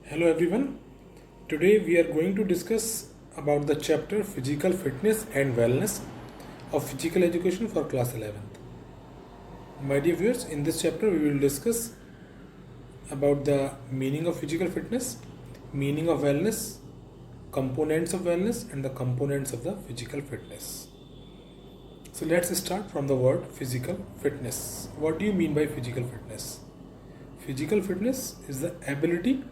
Hello everyone. Today we are going to discuss about the chapter Physical Fitness and Wellness of Physical Education for class 11th. My dear viewers, in this chapter we will discuss about the meaning of physical fitness, meaning of wellness, components of wellness and the components of the physical fitness. So let's start from the word physical fitness. What do you mean by physical fitness? Physical fitness is the ability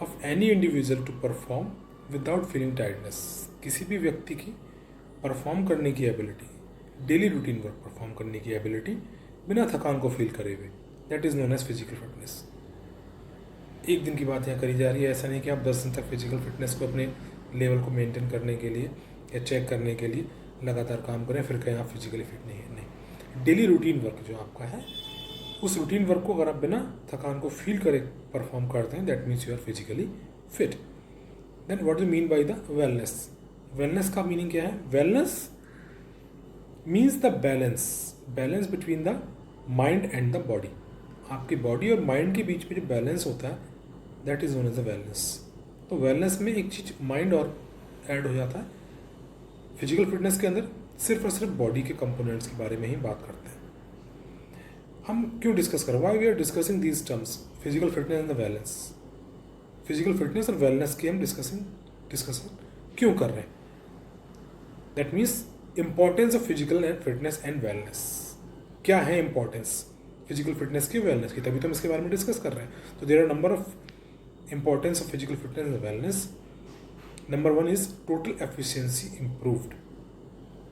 of any individual to perform without feeling tiredness. किसी भी व्यक्ति की perform करने की ability, daily routine work perform करने की ability बिना थकान को फील करे हुए, that is known as physical fitness. एक दिन की बात यहाँ करी जा रही है. ऐसा नहीं कि आप 10 दिन तक फिजिकल फिटनेस को अपने लेवल को मेंटेन करने के लिए या चेक करने के लिए लगातार काम करें फिर कहीं आप फिजिकली फिट नहीं है. नहीं, डेली रूटीन वर्क जो आपका है उस रूटीन वर्क को अगर आप बिना थकान को फील करे परफॉर्म करते हैं, that means you are physically fit. Then what do mean by the wellness? Wellness का मीनिंग क्या है? Wellness means the balance between the mind and the body. आपकी बॉडी और माइंड के बीच में जो बैलेंस होता है that is known as the wellness. तो वेलनेस में एक चीज माइंड और ऐड हो जाता है. फिजिकल फिटनेस के अंदर सिर्फ और सिर्फ बॉडी के कंपोनेंट्स के बारे में ही बात करते हैं. हम क्यों डिस्कस करें? Why we are discussing these terms, physical fitness and the wellness. Physical fitness और वेलनेस की हम डिस्कशन क्यों कर रहे हैं? That means importance of physical and fitness and wellness. क्या है इंपॉर्टेंस फिजिकल फिटनेस की, वेलनेस की? तभी तो हम इसके बारे में डिस्कस कर रहे हैं. तो there are number of importance of physical fitness and wellness. Number 1 is total efficiency improved.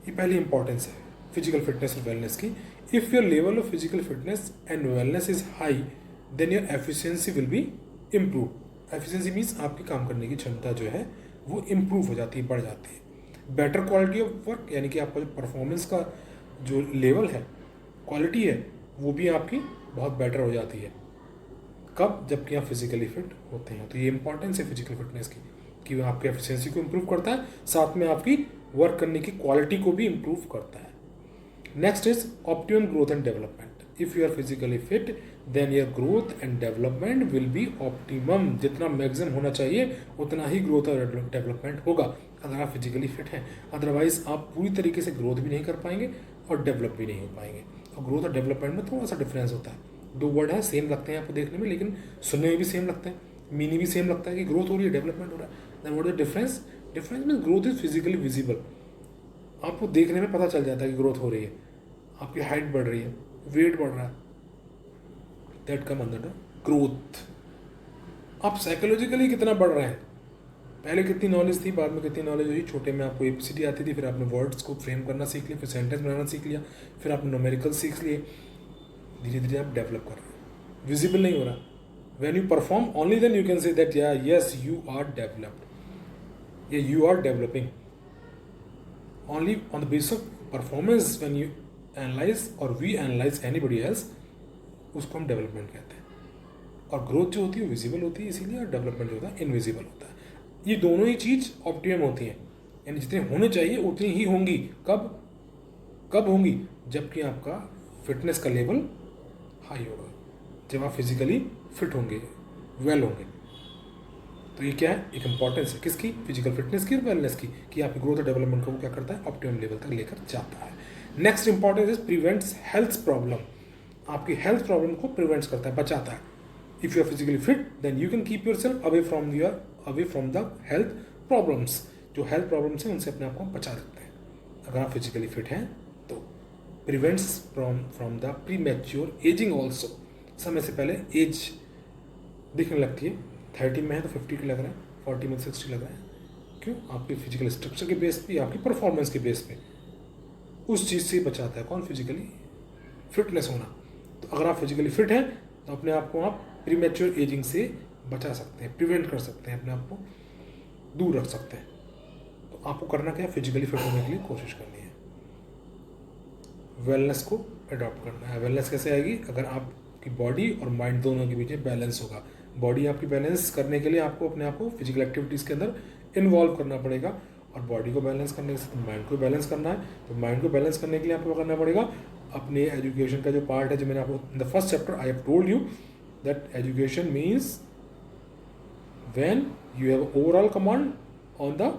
ये पहली इंपॉर्टेंस है फिजिकल फिटनेस और वेलनेस की. If your level of physical fitness and wellness is high then your efficiency will be improve. Efficiency means आपकी काम करने की क्षमता जो है वो इम्प्रूव हो जाती है, बढ़ जाती है. बेटर क्वालिटी ऑफ वर्क यानी कि आपका जो परफॉर्मेंस का जो लेवल है, क्वालिटी है, वो भी आपकी बहुत बेटर हो जाती है. कब? जबकि आप फिजिकली फिट होते हैं. तो ये इंपॉर्टेंस है फिजिकल फिटनेस की कि वो आपकी एफिशिएंसी को इम्प्रूव करता है, साथ में आपकी वर्क करने की क्वालिटी को भी इम्प्रूव करता है. Next is optimum growth and development. If you are physically fit then your growth and development will be optimum. जितना मैक्सिमम होना चाहिए उतना ही ग्रोथ और डेवलपमेंट होगा अगर आप फिजिकली फिट हैं. अदरवाइज आप पूरी तरीके से ग्रोथ भी नहीं कर पाएंगे और डेवलप भी नहीं हो पाएंगे. और ग्रोथ और डेवलपमेंट में थोड़ा सा डिफरेंस होता है. दो वर्ड है, सेम लगते हैं आपको देखने में, लेकिन सुनने में भी सेम लगते हैं, मीनिंग भी सेम लगता है कि ग्रोथ हो रही है, डेवलपमेंट हो रहा है. Then what is the difference? Difference means growth is physically visible. आपको देखने में पता चल जाता है कि ग्रोथ हो रही है, आपकी हाइट बढ़ रही है, वेट बढ़ रहा है, that come under the growth. आप साइकोलॉजिकली कितना बढ़ रहे हैं. पहले कितनी नॉलेज थी, बाद में कितनी नॉलेज हुई. छोटे में आपको एबीसीडी आती थी, फिर आपने वर्ड्स को फ्रेम करना सीख लिया, फिर सेंटेंस बनाना सीख लिया, फिर आपने न्यूमेरिकल सीख लिए. धीरे धीरे आप डेवलप कर रहे हैं. विजिबल नहीं हो रहा. When you perform only then you can say that या यस यू आर डेवलप्ड, या you are developing. only on the basis of performance when you analyze or we analyze anybody else, उसको हम development कहते हैं. और growth जो होती है विजिबल होती है इसीलिए, और डेवलपमेंट जो होता है इनविजिबल होता है. ये दोनों ही चीज़ ऑप्टिमम होती हैं, यानी जितने होने चाहिए उतनी ही होंगी. कब होंगी? जबकि आपका फिटनेस का लेवल हाई होगा, जब आप फिजिकली फिट होंगे, वेल होंगे. तो ये क्या है? एक इंपॉर्टेंस है किसकी? फिजिकल फिटनेस की और वेलनेस की, कि आपकी ग्रोथ और डेवलपमेंट को वो क्या करता है? ऑप्टिमम लेवल तक लेकर जाता है. Next importance is prevents health problem. आपकी हेल्थ प्रॉब्लम को प्रिवेंट्स करता है, बचाता है. If you are physically fit then you can keep yourself away from the health problems. जो हेल्थ प्रॉब्लम्स हैं उनसे अपने आप को बचा सकते हैं अगर आप फिजिकली फिट हैं. तो prevents from the pre mature ageing also. समय से पहले एज दिखने लगती है. 30 में है तो 52 लग रहा है, 40 में 60 लग रहा है. क्यों? आपके फिजिकल स्ट्रक्चर के बेस पे, आपकी परफॉर्मेंस के बेस पे उस चीज़ से बचाता है. कौन? फिजिकली फिटनेस होना. तो अगर आप फिजिकली फिट हैं तो अपने आप को आप प्रीमेच्योर एजिंग से बचा सकते हैं, प्रिवेंट कर सकते हैं, अपने आप को दूर रख सकते हैं. तो आपको करना क्या है? फिजिकली फिट होने के लिए कोशिश करनी है, वेलनेस को अडॉप्ट करना है. वेलनेस कैसे आएगी? अगर आपकी बॉडी और माइंड दोनों के बीच में बैलेंस होगा. बॉडी आपकी बैलेंस करने के लिए आपको अपने आप को फिजिकल एक्टिविटीज़ के अंदर इन्वॉल्व करना पड़ेगा, और बॉडी को बैलेंस करने के साथ माइंड को बैलेंस करना है. तो माइंड को बैलेंस करने के लिए आपको करना पड़ेगा अपने एजुकेशन का जो पार्ट है, जो मैंने आपको in the first chapter I have told you that education means when you have overall command on the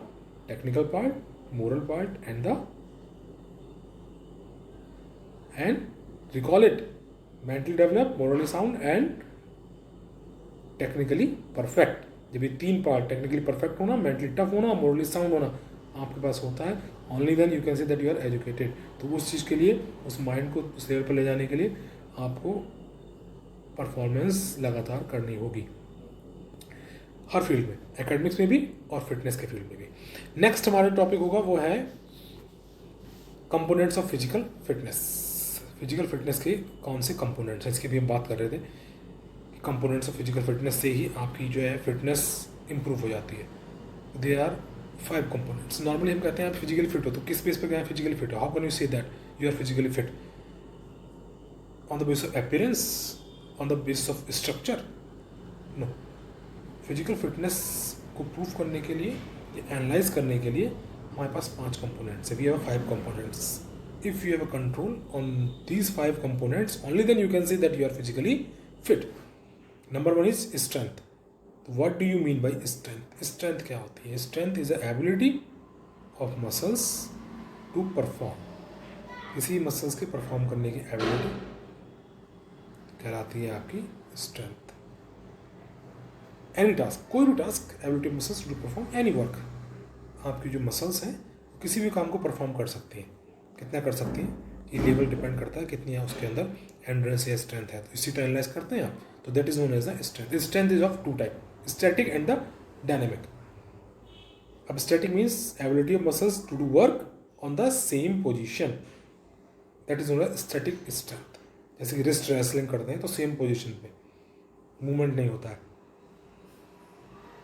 technical part, moral part, and recall it, mentally developed, morally sound and technically perfect. जब ये तीन part, technically perfect होना, mentally tough होना, morally sound होना आपके पास होता है, only then you can say that you are educated. तो उस चीज़ के लिए, उस माइंड को उस लेवल पर ले जाने के लिए आपको परफॉर्मेंस लगातार करनी होगी हर फील्ड में, एकेडमिक्स में भी और फिटनेस के फील्ड में भी. नेक्स्ट हमारा टॉपिक होगा वो है components of physical fitness. Physical fitness के कौन से कंपोनेंट्स हैं इसकी भी हम बात कर रहे थे. कंपोनेंट्स ऑफ फिजिकल फिटनेस से ही आपकी जो है फिटनेस इंप्रूव हो जाती है. They are 5 components. नॉर्मली हम कहते हैं आप फिजिकली फिट हो, तो किस बेस पे क्या फिजिकली फिट हो? How can you say that you are physically fit? On the basis of appearance, on the basis of structure? No. Physical fitness को प्रूव करने के लिए, एनालाइज करने के लिए हमारे पास 5 कंपोनेंट्स है. We have 5 components. If you have a control on these 5 components, only then you can say that you are physically fit. Number 1 is strength. What do you mean by strength? Strength क्या होती है? Strength is the ability of muscles to perform. किसी muscles के perform करने की ability कहलाती है आपकी स्ट्रेंथ. एनी टास्क, कोई भी task, ability of muscles to perform any work. आपकी जो मसल्स हैं किसी भी काम को परफॉर्म कर सकती हैं. कितना कर सकती हैं ये लेवल डिपेंड करता है कितनी है उसके अंदर एंड्रेंस या स्ट्रेंथ है. तो इसी को एनालाइज करते हैं आप. तो that is known as the strength. Strength is of 2 type, static and the dynamic. अब static means ability of muscles to do work on the same position, that is known as static strength. जैसे कि wrist wrestling करते हैं तो same position पे movement नहीं होता है.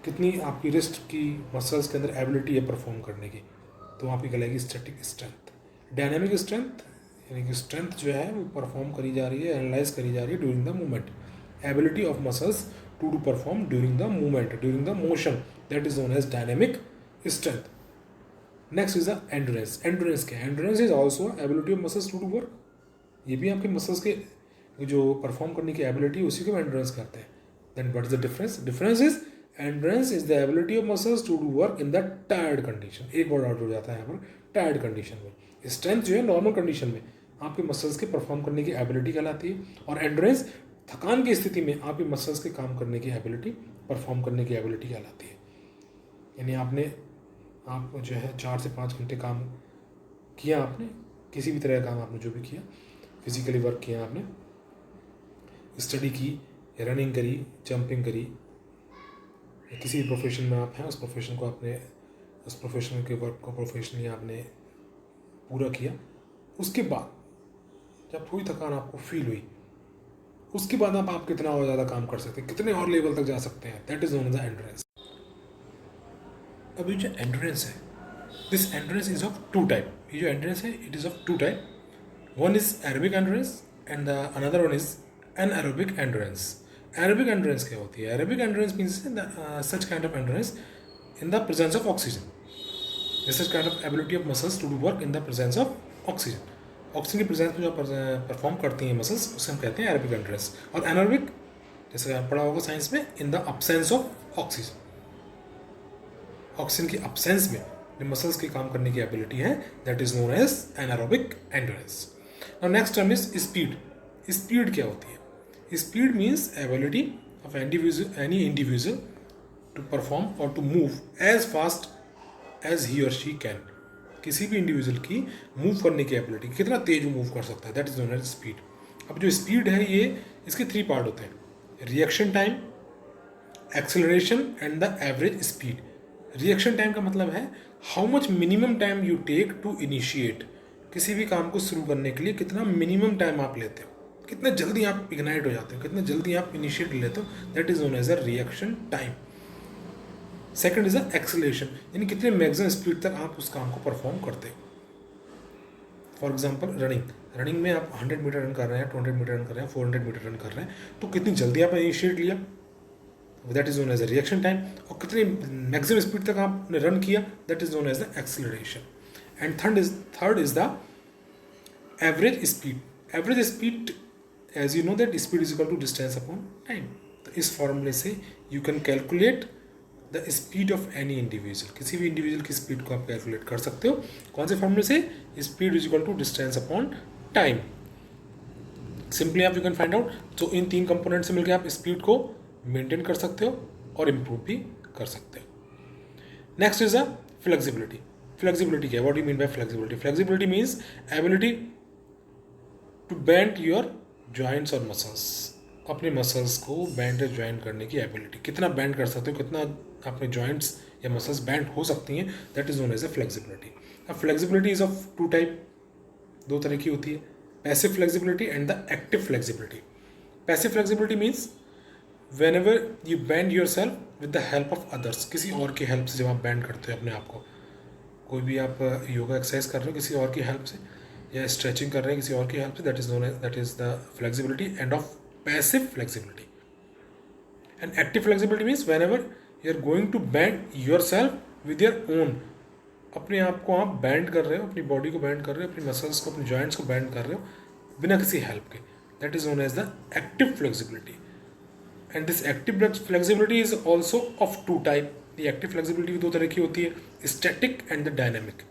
कितनी आपकी रिस्ट की मसल्स के अंदर एबिलिटी है परफॉर्म करने की, तो आपकी कहलाएगी स्टैटिक स्ट्रेंथ. डायनेमिक स्ट्रेंथ यानी कि स्ट्रेंथ जो है वो परफॉर्म करी जा रही है, एनालाइज करी जा रही है during the movement. Ability of muscles to do perform during the movement, during the motion, that is known as dynamic strength. Next is the endurance. Endurance क्या है? Endurance is also ability of muscles to do work. ये भी आपके muscles के जो perform करने की ability उसी को एंड्योरेंस कहते हैं. Then what is the difference? Difference is endurance is the ability of muscles to do work in the tired condition. एक वर्ड आउट हो जाता है यहाँ पर, टायर्ड कंडीशन में. स्ट्रेंथ जो है नॉर्मल कंडीशन में आपके मसल्स के परफॉर्म करने की एबिलिटी कहलाती है, और एंड्योरेंस थकान की स्थिति में आपके मसल्स के काम करने की एबिलिटी, परफॉर्म करने की एबिलिटी कहलाती है. यानी आप जो है 4 से 5 घंटे काम किया, आपने किसी भी तरह का काम आपने जो भी किया, फिजिकली वर्क किया, आपने स्टडी की, रनिंग करी, जंपिंग करी, किसी भी प्रोफेशन में आप हैं उस प्रोफेशन को आपने, उस प्रोफेशनल के वर्क को प्रोफेशनली आपने पूरा किया. उसके बाद जब थोड़ी थकान आपको फील हुई, उसके बाद आप कितना और ज़्यादा काम कर सकते हैं, कितने और लेवल तक जा सकते हैं, that is known as the endurance. अभी जो एंड्योरेंस है, this endurance is of 2 type. ये जो एंड्योरेंस है it is of 2 type. One is aerobic endurance and the another one is anaerobic endurance. Aerobic endurance क्या होती है? Aerobic endurance means such kind of endurance in the presence of oxygen. This is kind of ability of muscles to do work in the presence of oxygen. Oxygen की presence में जो perform करती हैं muscles, उसे हम कहते हैं aerobic endurance. और एनारोबिक, जैसे आप पढ़ा होगा साइंस में, in the absence of oxygen. Oxygen की अब्सेंस में जो मसल्स के काम करने की एबिलिटी है, that is known as anaerobic endurance. Now next term is speed. Speed क्या होती है? Speed means ability of any individual to perform और to move as fast as he और शी कैन. किसी भी इंडिविजुअल की मूव करने की एबिलिटी, कितना तेज वो मूव कर सकता है, that is known as speed. अब जो स्पीड है ये, इसके 3 पार्ट होते हैं: reaction time, acceleration and the average speed. Reaction time का मतलब है how much minimum time you take to initiate. किसी भी काम को शुरू करने के लिए कितना मिनिमम टाइम आप लेते हो, कितने जल्दी आप इग्नाइट हो जाते हो, कितने जल्दी आप इनिशिएट लेते हो, that is known as a reaction time. Second is the acceleration, यानी कितने मैक्सिमम स्पीड तक आप उस काम को परफॉर्म करते हो. फॉर एग्जांपल रनिंग में आप 100 मीटर रन कर रहे हैं, 200 मीटर रन कर रहे हैं, 400 मीटर रन कर रहे हैं, तो कितनी जल्दी आपने इनिशिएट लिया, that is known as a reaction time. और कितनी मैक्सिमम स्पीड तक आपने रन किया, that is known as the acceleration. And third is the average speed. Average speed, as you know that speed is equal to distance upon time. तो इस फॉर्मूले से you can calculate the speed of any individual, किसी भी individual की speed को आप calculate कर सकते हो कौन से फॉर्मूले से, speed is equal to distance upon time. Simply आप यू कैन फाइंड आउट। तो इन 3 कंपोनेंट से मिलकर आप स्पीड को मेंटेन कर सकते हो और इम्प्रूव भी कर सकते हो। Next is a flexibility. Flexibility क्या है, what you mean by flexibility? Flexibility means ability to bend your joints और मसल्स, अपने मसल्स को बैंड या ज्वाइन करने की एबिलिटी, कितना बैंड कर सकते हो, कितना अपने जॉइंट्स या मसल्स बैंड हो सकती हैं, that is known as a flexibility. अब फ्लेक्सिबिलिटी इज ऑफ 2 टाइप, 2 तरह की होती है, passive flexibility and the active flexibility. Passive flexibility means whenever you bend yourself with the help of others, किसी और की हेल्प से जब आप बैंड करते हो अपने आप को, कोई भी आप योगा एक्सरसाइज कर रहे हो किसी और की हेल्प से, या स्ट्रेचिंग कर रहे हैं किसी और की हेल्प से, that is known as, that is the flexibility and of passive flexibility. And active flexibility means whenever you are going to bend yourself with your own, अपने आप को आप बैंड कर रहे हो, अपनी बॉडी को बैंड कर रहे हो, अपनी मसल्स को, अपने जॉइंट्स को बैंड कर रहे हो बिना किसी हेल्प के, that is known as the active flexibility. And this active flexibility is also of 2 type. ये एक्टिव फ्लेक्सिबिलिटी भी 2 तरह की होती है, static and the dynamic.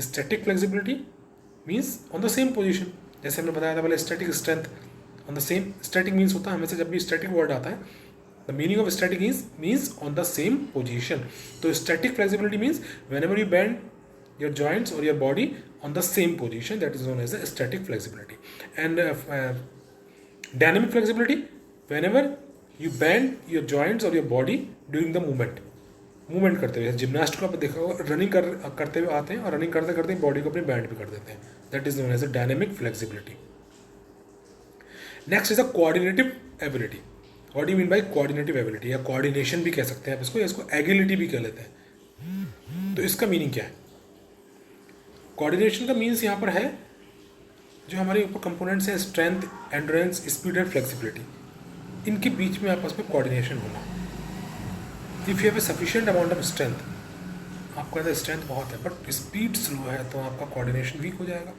Static flexibility means on the same position, जैसे हमने बताया था पहले static strength on the same. Static means होता है हमेशा, जब भी स्टैटिक वर्ड आता है, the meaning of static means on the same position. तो static flexibility means whenever you bend your joints और your body on the same position, that is known as the static flexibility. And dynamic flexibility whenever you bend your joints or your body during the movement करते हुए, gymnast को आप देखा होगा running करते हुए आते हैं और रनिंग करते करते बॉडी को अपनी बैंड भी कर देते हैं, that is known as a dynamic flexibility. Next is a coordinative ability. What you mean by coordinative ability, या कोऑर्डिनेशन भी कह सकते हैं आप इसको, या इसको एगिलिटी भी कह लेते हैं। तो इसका मीनिंग क्या है? कोऑर्डिनेशन का मीन्स यहाँ पर है जो हमारे ऊपर कंपोनेंट्स हैं, strength, endurance, speed and flexibility, इनके बीच में आपस में कोऑर्डिनेशन होना। If you have a sufficient amount of strength, आपका अंदर स्ट्रेंथ बहुत है बट स्पीड स्लो है, तो आपका कोऑर्डिनेशन वीक हो जाएगा।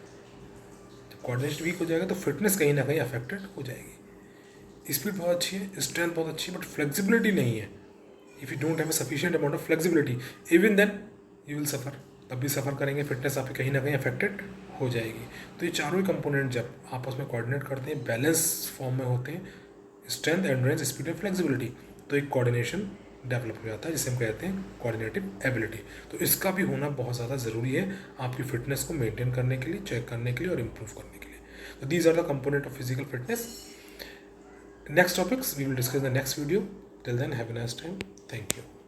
जब कोऑर्डिनेशन वीक हो जाएगा तो फिटनेस कहीं ना कहीं अफेक्टेड हो जाएगी। स्पीड बहुत अच्छी है, स्ट्रेंथ बहुत अच्छी है, बट फ्लेक्सिबिलिटी नहीं है। If you don't have a sufficient amount of flexibility, even then you will suffer, तब भी सफ़र करेंगे, फिटनेस आपकी कहीं ना कहीं अफेक्टेड हो जाएगी। तो ये चारों ही कंपोनेंट जब आपस में कोऑर्डिनेट करते हैं, बैलेंस फॉर्म में होते हैं, strength, endurance, speed and flexibility, तो एक कोऑर्डिनेशन डेवलप हो जाता है जिसे हम कहते हैं कोऑर्डिनेटिव एबिलिटी। तो इसका भी होना बहुत ज़्यादा ज़रूरी है आपकी फिटनेस को मेंटेन करने के लिए, चेक करने के लिए और इम्प्रूव करने के लिए। तो these are the component of physical fitness. Next topics we will discuss the next video. Till then have a nice time, thank you.